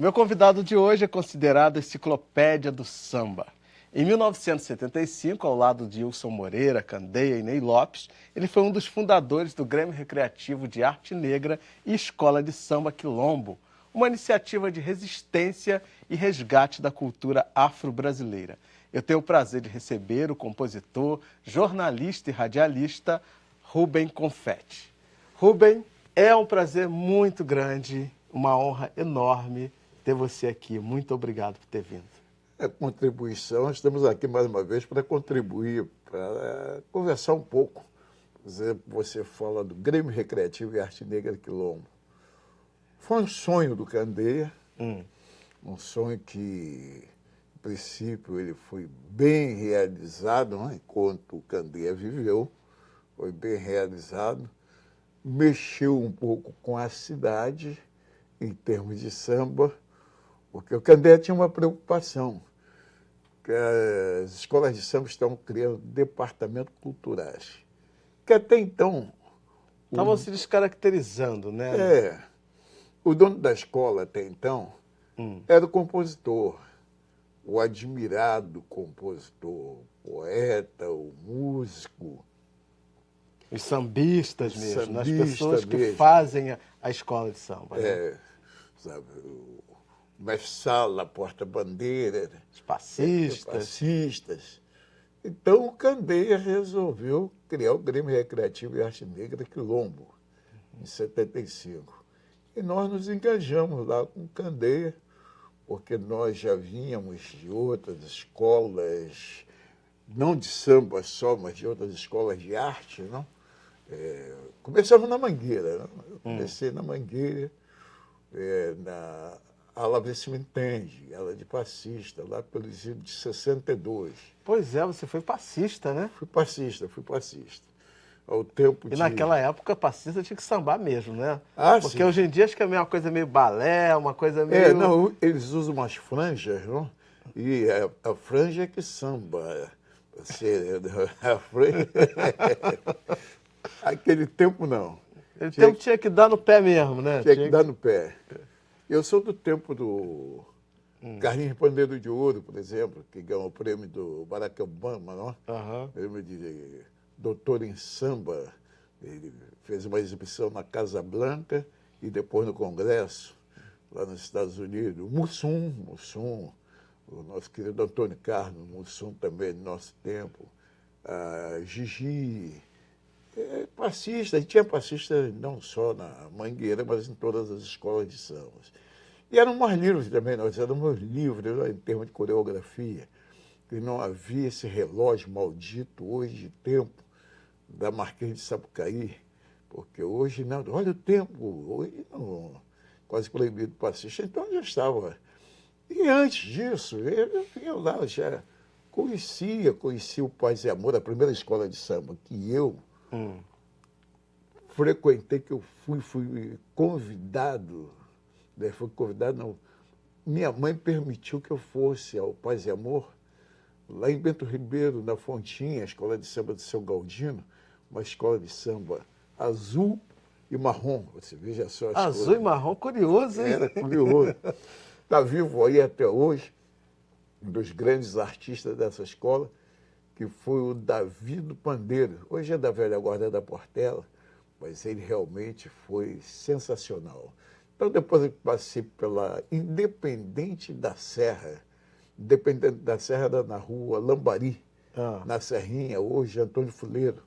Meu convidado de hoje é considerado a enciclopédia do samba. Em 1975, ao lado de Wilson Moreira, Candeia e Ney Lopes, ele foi um dos fundadores do Grêmio Recreativo de Arte Negra e Escola de Samba Quilombo, uma iniciativa de resistência e resgate da cultura afro-brasileira. Eu tenho o prazer de receber o compositor, jornalista e radialista Rubem Confetti. Rubem, é um prazer muito grande, uma honra enorme ter você aqui. Muito obrigado por ter vindo. É contribuição, estamos aqui mais uma vez para contribuir, para conversar um pouco. Você fala do Grêmio Recreativo e Arte Negra Quilombo. Foi um sonho do Candeia, um sonho que, no princípio, ele foi bem realizado, né? Enquanto o Candeia viveu, foi bem realizado. Mexeu um pouco com a cidade, em termos de samba, porque o Candeia tinha uma preocupação, que as escolas de samba estão criando departamentos culturais, que até então... Estavam se descaracterizando, né? O dono da escola até então era o compositor, o admirado compositor, poeta, o músico. Os sambistas mesmo, Sambista as pessoas que mesmo. fazem a escola de samba. Né? Sabe, o mestre Sala, porta-bandeira, Os passistas. passistas. Então o Candeia resolveu criar o Grêmio Recreativo e Arte Negra Quilombo, em 75. E nós nos engajamos lá com o Candeia, porque nós já vínhamos de outras escolas, não de samba só, mas de outras escolas de arte, não? Começamos na Mangueira, não? Eu comecei na Mangueira, na ala Vê Se Me Entende, ala de passista, lá pelos anos de 62. Pois é, você foi passista, né? Fui passista. Ao tempo E naquela época, passista tinha que sambar mesmo, né? Ah, porque sim. hoje em dia acho que é uma coisa meio balé, uma coisa meio... Não, eles usam umas franjas, não? E a franja é que samba. A franja... Aquele tempo, não. Aquele tempo tinha que dar no pé mesmo, né? Tinha que dar no pé. Eu sou do tempo do Carlinhos Pandeiro de Ouro, por exemplo, que ganhou o prêmio do Barack Obama, não? Prêmio de doutor em samba. Ele fez uma exibição na Casa Blanca e depois no Congresso, lá nos Estados Unidos. O Mussum, o nosso querido Antônio Carlos, Mussum também do nosso tempo. A Gigi, passista, e tinha passista não só na Mangueira, mas em todas as escolas de samba. E éramos livres também, nós éramos livres, né, em termos de coreografia, que não havia esse relógio maldito hoje de tempo da Marquês de Sapucaí, porque hoje não, olha o tempo, hoje não, quase proibido passista, então já estava. E antes disso, eu lá já conhecia o Paz e Amor, a primeira escola de samba que eu frequentei, que eu fui convidado, né? Fui convidado, não. Minha mãe permitiu que eu fosse ao Paz e Amor, lá em Bento Ribeiro, na Fontinha, a escola de samba do Seu Galdino, uma escola de samba azul e marrom. Você veja só as Azul coisas. e marrom, curioso, hein? Era curioso. Está vivo aí até hoje, um dos grandes artistas dessa escola, que foi o Davi do Pandeiro. Hoje é da velha guarda da Portela, mas ele realmente foi sensacional. Então, depois eu passei pela Independente da Serra na rua Lambari, na Serrinha, hoje Antônio Fuleiro.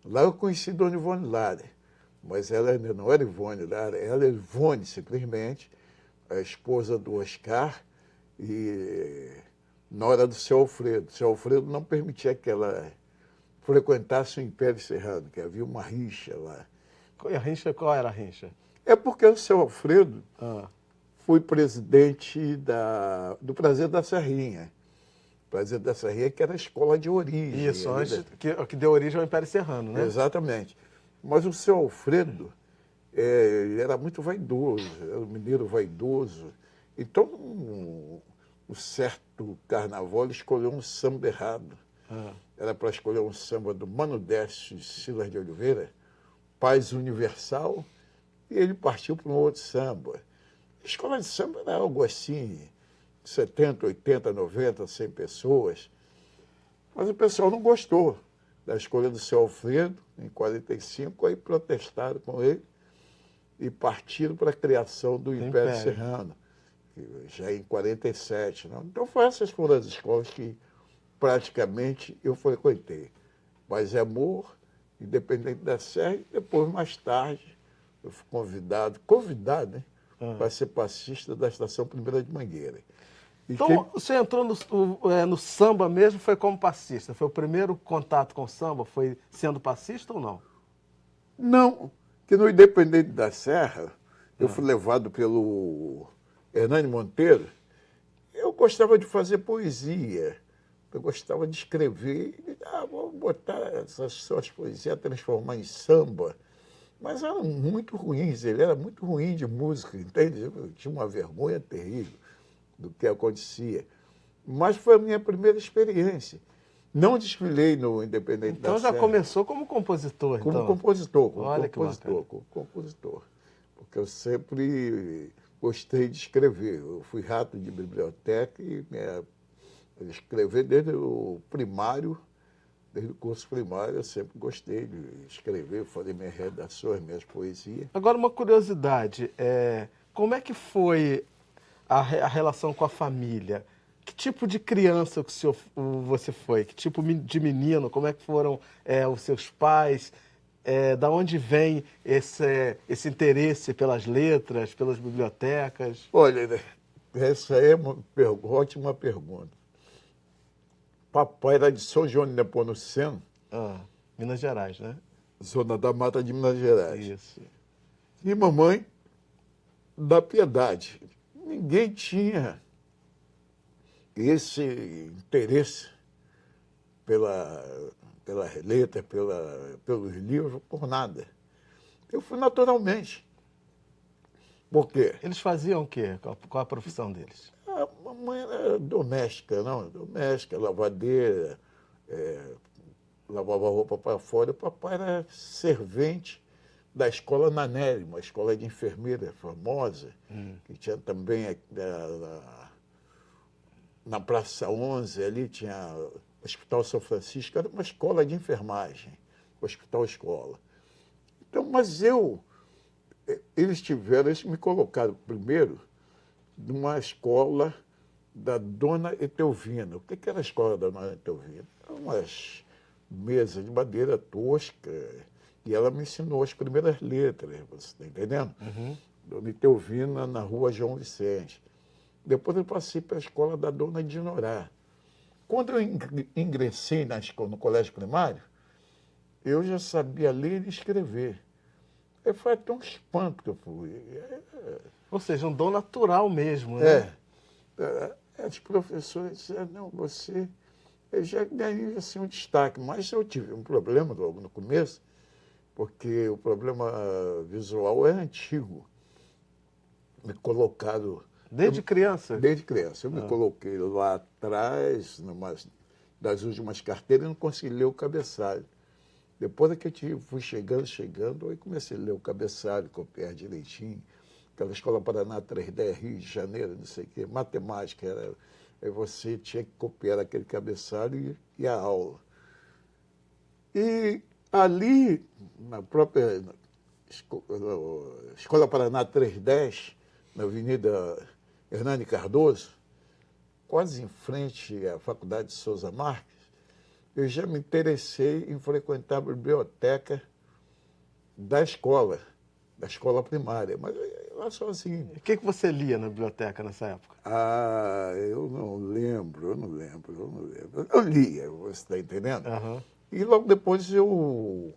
Lá eu conheci Dona Ivone Lara, mas ela ainda não era Ivone Lara, ela era Ivone, simplesmente, a esposa do Oscar, e na hora do seu Alfredo. O seu Alfredo não permitia que ela frequentasse o Império Serrano, que havia uma rixa lá. Qual era a rincha? É porque o seu Alfredo foi presidente do Prazer da Serrinha. Prazer da Serrinha, que era a escola de origem. Isso, antes, que deu origem ao Império Serrano, né? Exatamente. Mas o seu Alfredo ele era muito vaidoso, era um mineiro vaidoso. Então, um certo carnaval, ele escolheu um samba errado. Era para escolher um samba do Mano Décio e Silas de Oliveira, Paz Universal, e ele partiu para um outro samba. Escola de samba era algo assim, 70, 80, 90, 100 pessoas. Mas o pessoal não gostou da escolha do seu Alfredo, em 45, aí protestaram com ele e partiram para a criação do Império Serrano, já em 47. Não? Então, essas foram as escolas que praticamente eu frequentei. Paz e Amor, Independente da Serra, e depois, mais tarde, eu fui convidado, né, para ser passista da Estação Primeira de Mangueira. Então, você entrou no samba mesmo, foi como passista? Foi o primeiro contato com o samba? Foi sendo passista ou não? Não, que no Independente da Serra, eu fui levado pelo Hernani Monteiro. Eu gostava de fazer poesia, eu gostava de escrever. Vou botar essas suas poesias, transformar em samba. Mas eram muito ruins, ele era muito ruim de música, entende? Eu tinha uma vergonha terrível do que acontecia. Mas foi a minha primeira experiência. Não desfilei no Independente da Serra. Então já começou como compositor, como então? compositor, Olha como compositor. Porque eu sempre gostei de escrever. Eu fui rato de biblioteca e escrever desde o primário, desde o curso primário, eu sempre gostei de escrever, fazer minhas redações, minhas poesias. Agora, uma curiosidade, como é que foi a relação com a família? Que tipo de criança que você foi? Que tipo de menino? Como é que foram os seus pais? Da onde vem esse interesse pelas letras, pelas bibliotecas? Olha, essa é uma ótima pergunta. Papai era de São João de Nepomuceno. Minas Gerais, né? Zona da Mata de Minas Gerais. Isso. E mamãe da Piedade. Ninguém tinha esse interesse pela letra, pelos livros, por nada. Eu fui naturalmente. Por quê? Eles faziam o quê? Qual a profissão deles? A mamãe era doméstica, não? Doméstica, lavadeira, lavava roupa para fora. O papai era servente da escola Nanelli, uma escola de enfermeira famosa, que tinha também na Praça 11, ali tinha o Hospital São Francisco, era uma escola de enfermagem, hospital-escola. Então, mas eles me colocaram primeiro numa escola da Dona Etelvina. O que era a escola da Dona Etelvina? Eram umas mesas de madeira tosca, e ela me ensinou as primeiras letras, você está entendendo? Dona Etelvina, na rua João Vicente. Depois eu passei para a escola da Dona Dinorá. Quando eu ingressei no colégio primário, eu já sabia ler e escrever. Foi até um espanto que eu fui. Ou seja, um dom natural mesmo, né? Os professores disseram, não, você já ganhou assim, um destaque. Mas eu tive um problema logo no começo, porque o problema visual é antigo. Me colocaram... Desde criança? Desde criança. Eu me coloquei lá atrás, numa das últimas carteiras, e não consegui ler o cabeçalho. Depois é que eu fui chegando, aí comecei a ler o cabeçalho, copiar direitinho. Aquela Escola Paraná 310, Rio de Janeiro, não sei o quê, matemática. Aí você tinha que copiar aquele cabeçalho e a aula. E ali, na própria Escola Paraná 310, na Avenida Hernani Cardoso, quase em frente à Faculdade de Souza Marques, eu já me interessei em frequentar a biblioteca da escola primária, mas lá sozinho. O que você lia na biblioteca nessa época? Eu não lembro. Eu lia, você está entendendo? E logo depois eu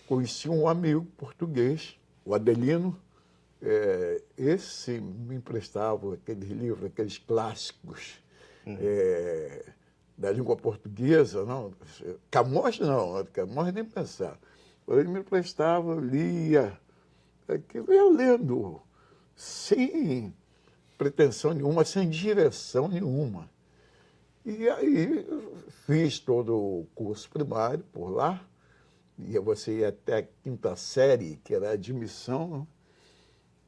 conheci um amigo português, o Adelino. Esse me emprestava aqueles livros, aqueles clássicos da língua portuguesa, não. Camões não, Camões nem pensava. Ele me emprestava, eu lia, aquilo eu lendo, sem pretensão nenhuma, sem direção nenhuma. E aí fiz todo o curso primário por lá, e você ia até a quinta série, que era a admissão,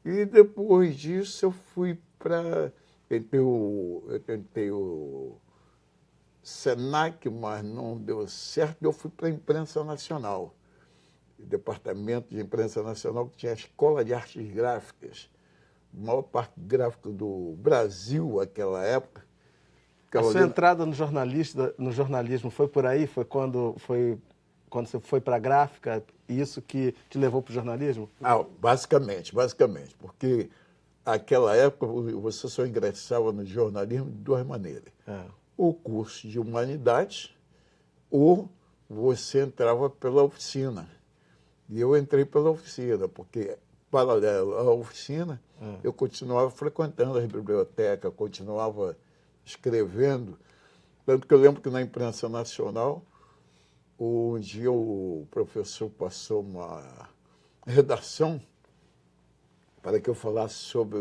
E depois disso eu fui para... Eu tentei o Senac, mas não deu certo. Eu fui para a Imprensa Nacional, o Departamento de Imprensa Nacional, que tinha a Escola de Artes Gráficas, a maior parte gráfica do Brasil naquela época. A sua entrada no jornalismo foi por aí? Foi quando você foi para a gráfica, isso que te levou para o jornalismo? Basicamente, porque naquela época você só ingressava no jornalismo de duas maneiras. O curso de humanidades ou você entrava pela oficina. E eu entrei pela oficina, porque, paralelo à oficina, eu continuava frequentando a biblioteca, continuava escrevendo. Tanto que eu lembro que na imprensa nacional, um dia o professor passou uma redação para que eu falasse sobre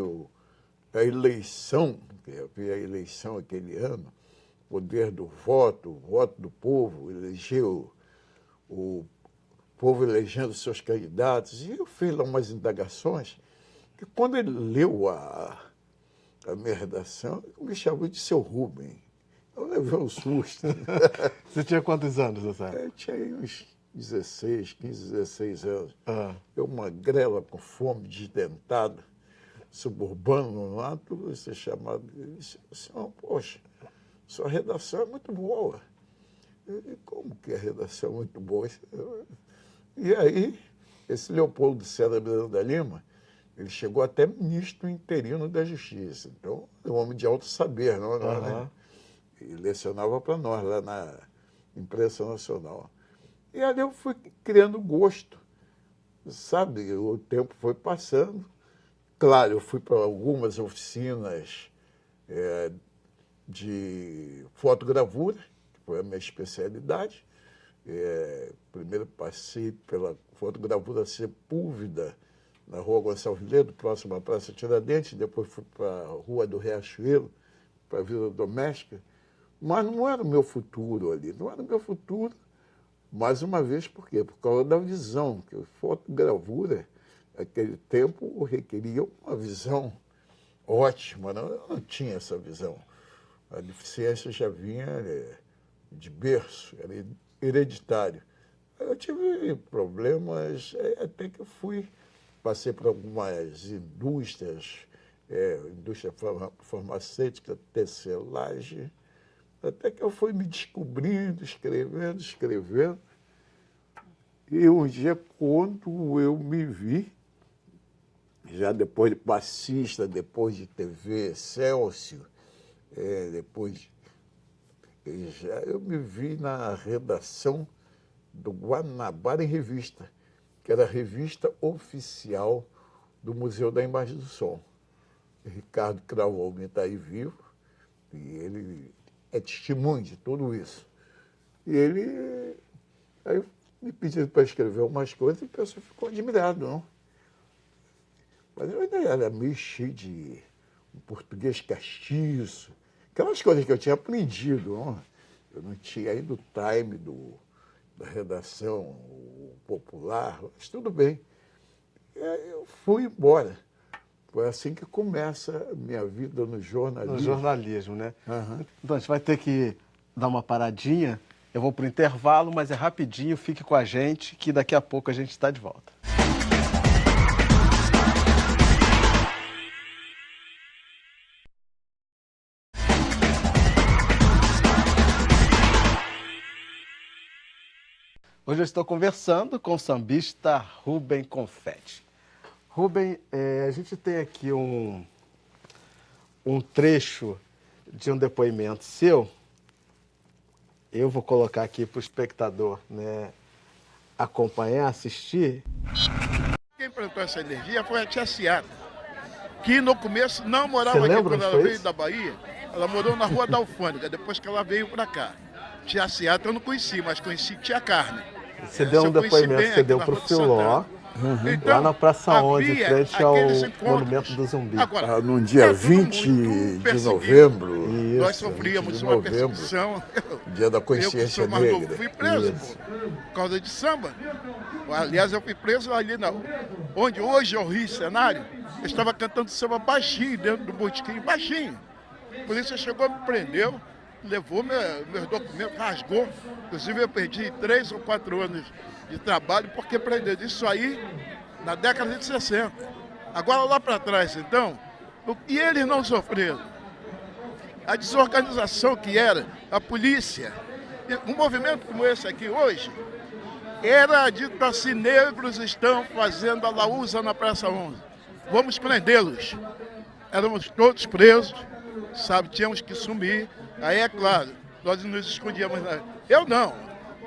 a eleição, que havia a eleição aquele ano, o poder do voto, o voto do povo, elegeu o povo elegendo seus candidatos. E eu fiz lá umas indagações, que quando ele leu a minha redação, me chamou de seu Rubem. Eu levei um susto. Você tinha quantos anos, José? Eu tinha uns 15, 16 anos. Eu magrela, com fome, desdentado, suburbano lá, tudo isso é chamado. Eu disse, poxa, sua redação é muito boa. Como que a redação é muito boa? E aí, esse Leopoldo César Miranda Lima, ele chegou até ministro interino da Justiça. Então, é um homem de alto saber, não é? Né? E lecionava para nós lá na Imprensa Nacional. E ali eu fui criando gosto, sabe? O tempo foi passando. Claro, eu fui para algumas oficinas de fotogravura, que foi a minha especialidade. Primeiro passei pela fotogravura Sepúlveda, na Rua Gonçalves Ledo, próximo à Praça Tiradentes. Depois fui para a Rua do Riachuelo, para a Vida Doméstica. Mas não era o meu futuro ali, não era o meu futuro. Mais uma vez, por quê? Por causa da visão, que a fotogravura, naquele tempo, requeria uma visão ótima, não? Eu não tinha essa visão. A deficiência já vinha de berço, era hereditário. Eu tive problemas, até que eu passei por algumas indústrias, indústria farmacêutica, tecelagem, até que eu fui me descobrindo, escrevendo. E um dia, quando eu me vi, já depois de passista, depois de TV Excelsior, eu me vi na redação do Guanabara em Revista, que era a revista oficial do Museu da Imagem do Som. Ricardo Cravolme está aí vivo, e ele é testemunho de tudo isso. E ele aí me pediu para escrever umas coisas e o pessoal ficou admirado, não? Mas eu ainda era meio cheio de um português castiço, aquelas coisas que eu tinha aprendido, não? Eu não tinha ainda o time da redação popular, mas tudo bem. E aí eu fui embora. Foi assim que começa a minha vida no jornalismo. No jornalismo, né? Então, a gente vai ter que dar uma paradinha. Eu vou para o intervalo, mas é rapidinho. Fique com a gente, que daqui a pouco a gente está de volta. Hoje eu estou conversando com o sambista Rubem Confetti. Rubem, a gente tem aqui um trecho de um depoimento seu. Eu vou colocar aqui para o espectador, né, acompanhar, assistir. Quem plantou essa energia foi a tia Ciara, que no começo não morava Você aqui lembra quando onde ela foi veio isso? da Bahia. Ela morou na Rua da Alfândega, depois que ela veio para cá. Tia Ciara eu não conheci, mas conheci tia Carmen. Você deu um depoimento que você deu para o Filó, lá na Praça 11, em frente ao Monumento do Zumbi. Agora, num dia 20 de novembro. Nós sofríamos uma perseguição. Dia da Eu, que Consciência sou mais novo, Negra. fui preso, Isso. por causa de samba. Aliás, eu fui preso ali, onde hoje é o Rio Cenário. Eu estava cantando samba baixinho, dentro do botequim, baixinho. A polícia chegou, me prendeu, levou meus documentos, rasgou. Inclusive, eu perdi 3 ou 4 anos de trabalho porque prendeu. Isso aí na década de 60. Agora, lá para trás, então, o que eles não sofreram? A desorganização que era a polícia. Um movimento como esse aqui hoje, era dito assim: negros estão fazendo a laúza na Praça 11. Vamos prendê-los. Éramos todos presos, sabe, tínhamos que sumir. Aí, é claro, nós nos escondíamos. Eu não.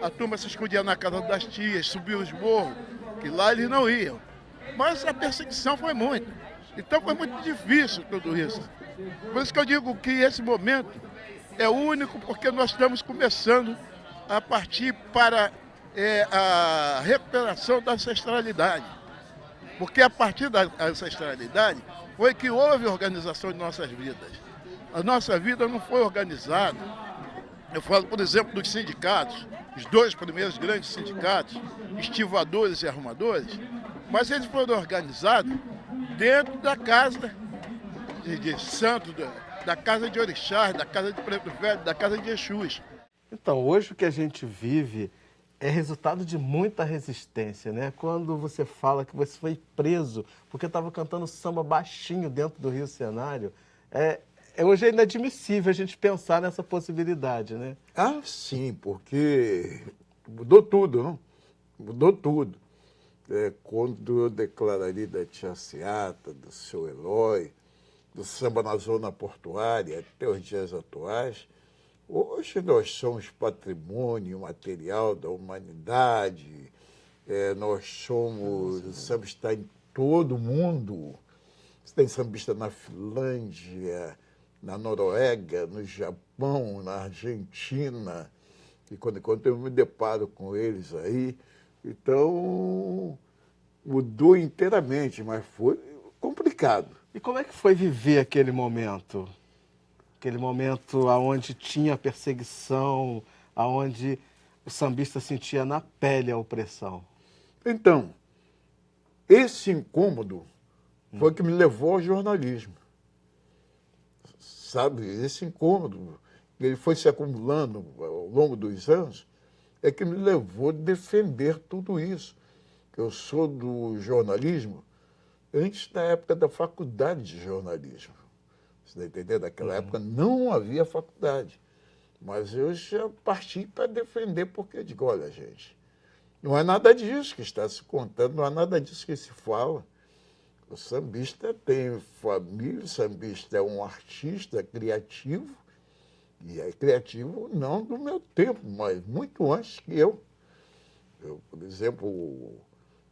A turma se escondia na casa das tias, subia os morros, que lá eles não iam. Mas a perseguição foi muita. Então foi muito difícil tudo isso. Por isso que eu digo que esse momento é único, porque nós estamos começando a partir para a recuperação da ancestralidade. Porque a partir da ancestralidade foi que houve organização de nossas vidas. A nossa vida não foi organizada. Eu falo, por exemplo, dos sindicatos, os 2 primeiros grandes sindicatos, estivadores e arrumadores, mas eles foram organizados dentro da casa de santo, da casa de orixás, da casa de preto velho, da casa de Exus. Então, hoje o que a gente vive é resultado de muita resistência, né? Quando você fala que você foi preso porque estava cantando samba baixinho dentro do Rio Cenário, hoje é inadmissível a gente pensar nessa possibilidade, né? Ah, sim, porque mudou tudo, não? Mudou tudo. Quando eu declararia da Tia Seata, do Seu Eloy, do samba na zona portuária até os dias atuais, hoje nós somos patrimônio material da humanidade, nós somos, o samba está em todo o mundo. Você tem sambista na Finlândia, na Noruega, no Japão, na Argentina, e quando eu me deparo com eles aí, então mudou inteiramente, mas foi complicado. E como é que foi viver aquele momento? Aquele momento onde tinha perseguição, onde o sambista sentia na pele a opressão. Então, esse incômodo foi o que me levou ao jornalismo. Sabe, esse incômodo, ele foi se acumulando ao longo dos anos, é que me levou a defender tudo isso. Eu sou do jornalismo antes da época da faculdade de jornalismo. Você está entendendo? Naquela época não havia faculdade. Mas eu já parti para defender, porque eu digo, olha, gente, não é nada disso que está se contando, não é nada disso que se fala. O sambista tem família, o sambista é um artista criativo, e é criativo não do meu tempo, mas muito antes que eu. Por exemplo,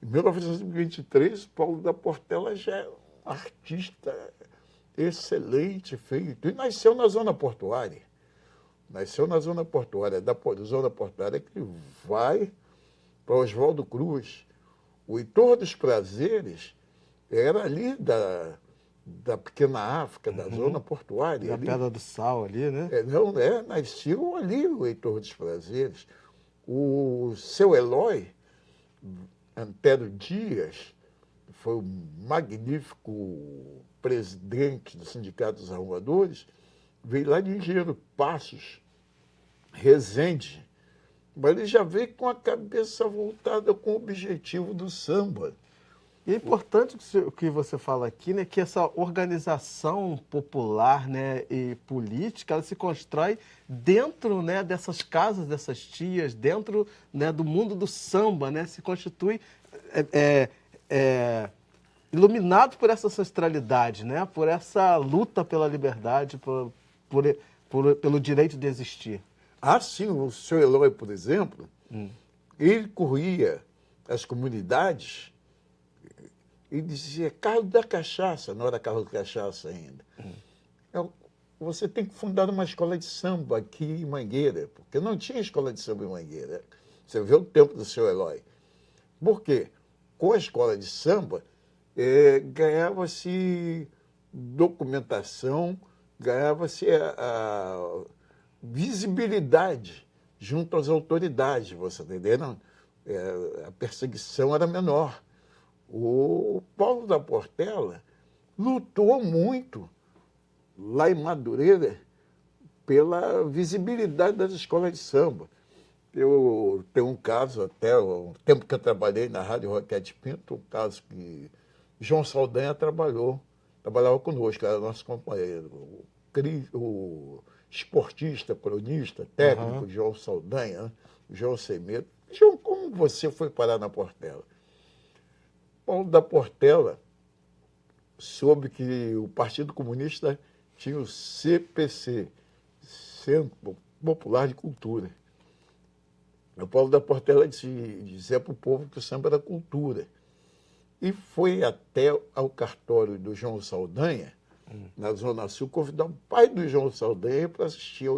em 1923, Paulo da Portela já é um artista excelente, feito, e nasceu na zona portuária. Nasceu na zona portuária, da zona portuária que vai para Oswaldo Cruz. O Heitor dos Prazeres era ali da pequena África, da zona portuária. Da ali. Pedra do Sal ali, né? Nasceu ali o Heitor dos Prazeres. O Seu Eloy, Antero Dias, foi um magnífico presidente do Sindicato dos Arrumadores, veio lá de Engenheiro Passos, Resende, mas ele já veio com a cabeça voltada com o objetivo do samba. E é importante o que você fala aqui, né, que essa organização popular, né, e política, ela se constrói dentro, né, dessas casas, dessas tias, dentro, né, do mundo do samba, né, se constitui iluminado por essa ancestralidade, né, por essa luta pela liberdade, pelo direito de existir. Ah, sim, o Seu Eloy, por exemplo, ele corria as comunidades e dizia, Carlos da Cachaça, não era Carlos da Cachaça ainda. Você tem que fundar uma escola de samba aqui em Mangueira, porque não tinha escola de samba em Mangueira. Você vê o tempo do Seu Eloy. Por quê? Com a escola de samba, ganhava-se documentação, ganhava-se visibilidade junto às autoridades, você está entendendo? A perseguição era menor. O Paulo da Portela lutou muito lá em Madureira pela visibilidade das escolas de samba. Eu tenho um caso, até o tempo que eu trabalhei na Rádio Roquete Pinto, um caso que João Saldanha trabalhava conosco, era nosso companheiro. O esportista, cronista, técnico, João Saldanha, né? João Sem Medo. João, como você foi parar na Portela? Paulo da Portela soube que o Partido Comunista tinha o CPC, Centro Popular de Cultura. O Paulo da Portela dizia para o povo que o samba era cultura. E foi até ao cartório do João Saldanha, na Zona Sul, convidar o pai do João Saldanha para assistir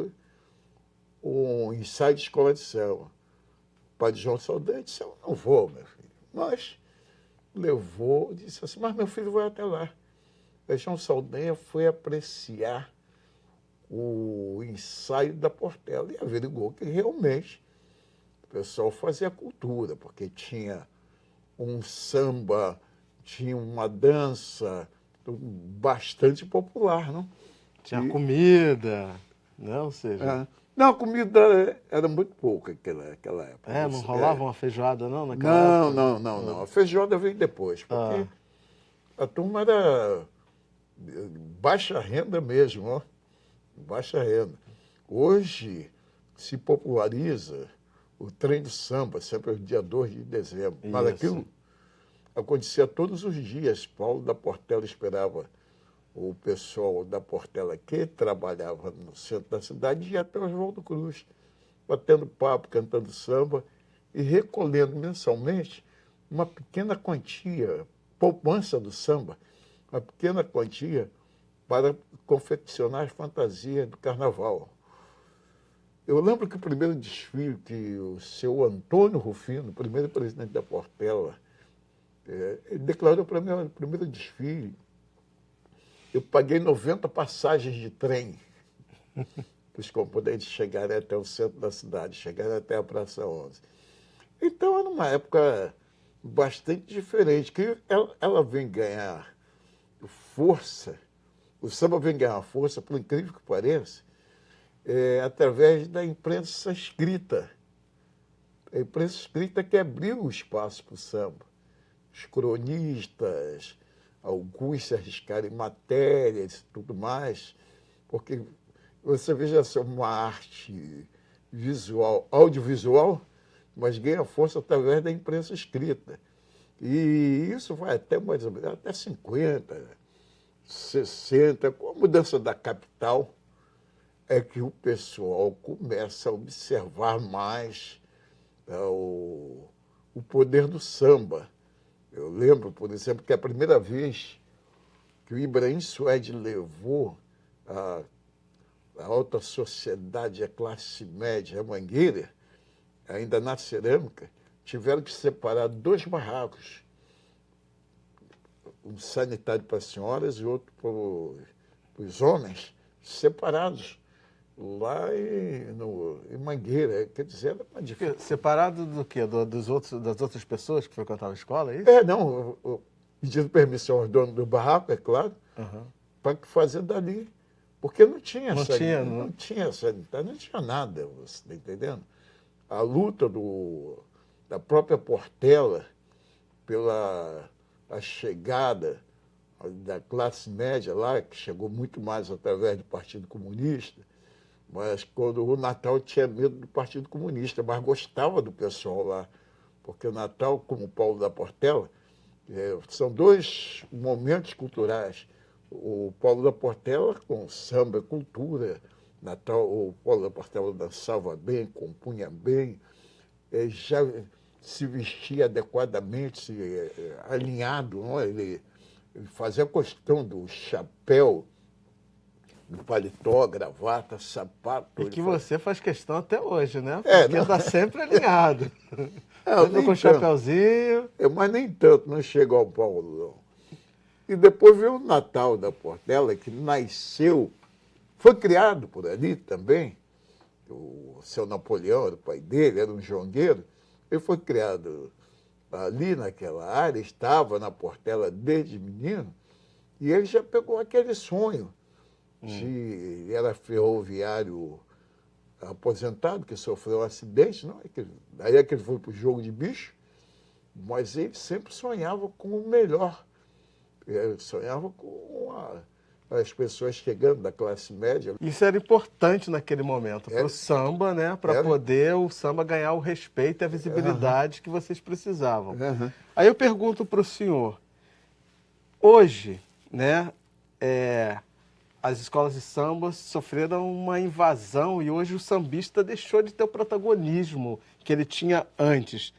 um ensaio de escola de samba. O pai do João Saldanha disse: eu não vou, meu filho. Mas levou, disse assim: mas meu filho vai até lá. O João Saldanha foi apreciar o ensaio da Portela e averigou que realmente o pessoal fazia cultura, porque tinha um samba, tinha uma dança bastante popular, não? Tinha comida, né? Ou seja... Não, a comida era muito pouca naquela época. Não rolava uma feijoada, não, naquela época? Não. A feijoada veio depois, porque a turma era baixa renda mesmo, ó. Baixa renda. Hoje se populariza o trem do samba, sempre no dia 2 de dezembro. Mas aquilo acontecia todos os dias. Paulo da Portela esperava o pessoal da Portela que trabalhava no centro da cidade ia até o Oswaldo Cruz, batendo papo, cantando samba e recolhendo mensalmente uma pequena quantia, poupança do samba, uma pequena quantia para confeccionar as fantasias do carnaval. Eu lembro que o primeiro desfile que o seu Antônio Rufino, o primeiro presidente da Portela, ele declarou para mim: o primeiro desfile, eu paguei 90 passagens de trem para os componentes chegarem até o centro da cidade, chegarem até a Praça 11. Então, era uma época bastante diferente, que ela vem ganhar força, o samba vem ganhar força, por incrível que pareça, através da imprensa escrita. A imprensa escrita que abriu o espaço para o samba. Os cronistas, alguns se arriscaram em matérias e tudo mais, porque você veja só, uma arte visual, audiovisual, mas ganha força através da imprensa escrita. E isso vai até mais ou menos, até 50, 60, com a mudança da capital, é que o pessoal começa a observar mais o poder do samba. Eu lembro, por exemplo, que a primeira vez que o Ibrahim Suede levou a alta sociedade, a classe média, a Mangueira, ainda na cerâmica, tiveram que separar 2 barracos. Um sanitário para as senhoras e outro para os homens, separados lá em Mangueira. Quer dizer, era uma diferença. Separado do quê? Das outras pessoas que frequentavam a escola, é isso? Pedindo permissão aos donos do barraco, é claro, para fazer dali. Porque não tinha sanitário, não tinha nada, você está entendendo? A luta da própria Portela pela a chegada da classe média lá, que chegou muito mais através do Partido Comunista, mas quando o Natal tinha medo do Partido Comunista, mas gostava do pessoal lá, porque o Natal, como o Paulo da Portela, são 2 momentos culturais. O Paulo da Portela com samba, cultura, Natal, o Paulo da Portela dançava bem, compunha bem, já se vestia adequadamente, alinhado, não? Ele fazia questão do chapéu, do paletó, gravata, sapato. E que você faz questão até hoje, né? Porque está sempre alinhado. Sempre com chapéuzinho. Mas nem tanto, não chegou ao Paulo, não. E depois veio o Natal da Portela, que nasceu, foi criado por ali também, o seu Napoleão era o pai dele, era um jongueiro. Ele foi criado ali naquela área, estava na Portela desde menino, e ele já pegou aquele sonho de... Era ferroviário aposentado, que sofreu um acidente, não? Aí é que ele foi para o jogo de bicho, mas ele sempre sonhava com o melhor. Ele sonhava com as pessoas chegando da classe média. Isso era importante naquele momento, para o samba, né? Para poder o samba ganhar o respeito e a visibilidade que vocês precisavam. Aí eu pergunto para o senhor, hoje, né, as escolas de samba sofreram uma invasão e hoje o sambista deixou de ter o protagonismo que ele tinha antes.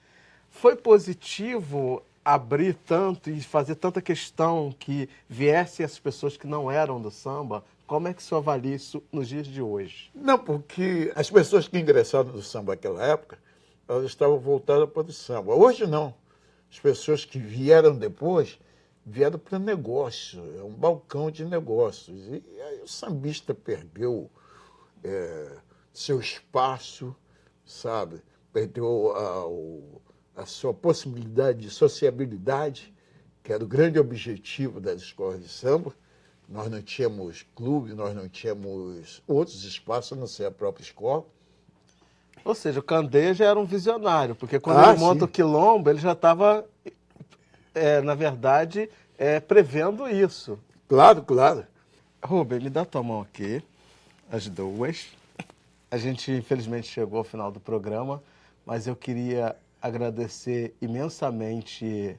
Foi positivo abrir tanto e fazer tanta questão que viessem as pessoas que não eram do samba? Como é que o senhor avalia isso nos dias de hoje? Não, porque as pessoas que ingressaram no samba naquela época, elas estavam voltadas para o samba. Hoje não. As pessoas que vieram depois, vieram para negócio, é um balcão de negócios. E aí o sambista perdeu seu espaço, sabe? Perdeu a sua possibilidade de sociabilidade, que era o grande objetivo das escolas de samba. Nós não tínhamos clube, nós não tínhamos outros espaços, a não ser a própria escola. Ou seja, o Candeia já era um visionário, porque quando ele monta o Quilombo, ele já estava, na verdade, prevendo isso. Claro, claro. Rubem, me dá tua mão aqui, as duas. A gente, infelizmente, chegou ao final do programa, mas eu queria agradecer imensamente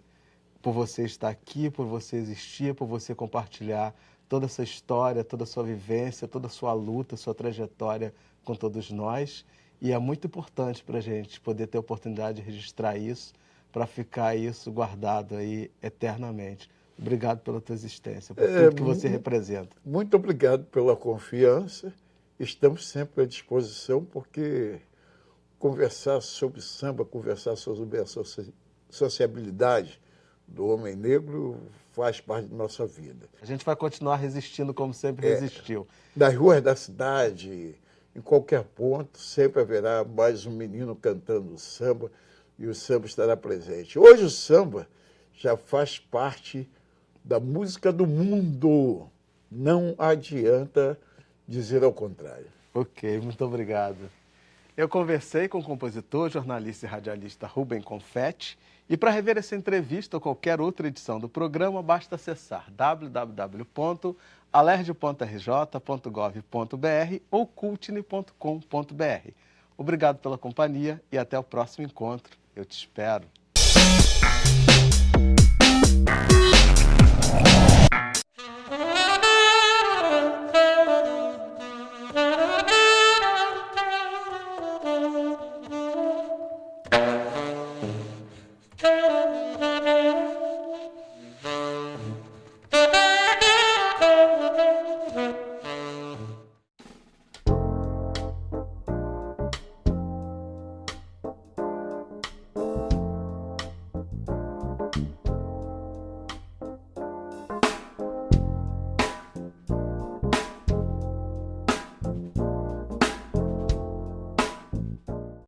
por você estar aqui, por você existir, por você compartilhar toda essa história, toda a sua vivência, toda a sua luta, sua trajetória com todos nós. E é muito importante para a gente poder ter a oportunidade de registrar isso, para ficar isso guardado aí eternamente. Obrigado pela tua existência, por tudo que você representa. Muito obrigado pela confiança. Estamos sempre à disposição, porque conversar sobre samba, conversar sobre a sociabilidade do homem negro faz parte da nossa vida. A gente vai continuar resistindo como sempre resistiu. Das ruas da cidade, em qualquer ponto, sempre haverá mais um menino cantando samba e o samba estará presente. Hoje o samba já faz parte da música do mundo. Não adianta dizer ao contrário. Ok, muito obrigado. Eu conversei com o compositor, jornalista e radialista Rubem Confetti, e para rever essa entrevista ou qualquer outra edição do programa, basta acessar www.alerj.rj.gov.br ou cultine.com.br. Obrigado pela companhia e até o próximo encontro. Eu te espero.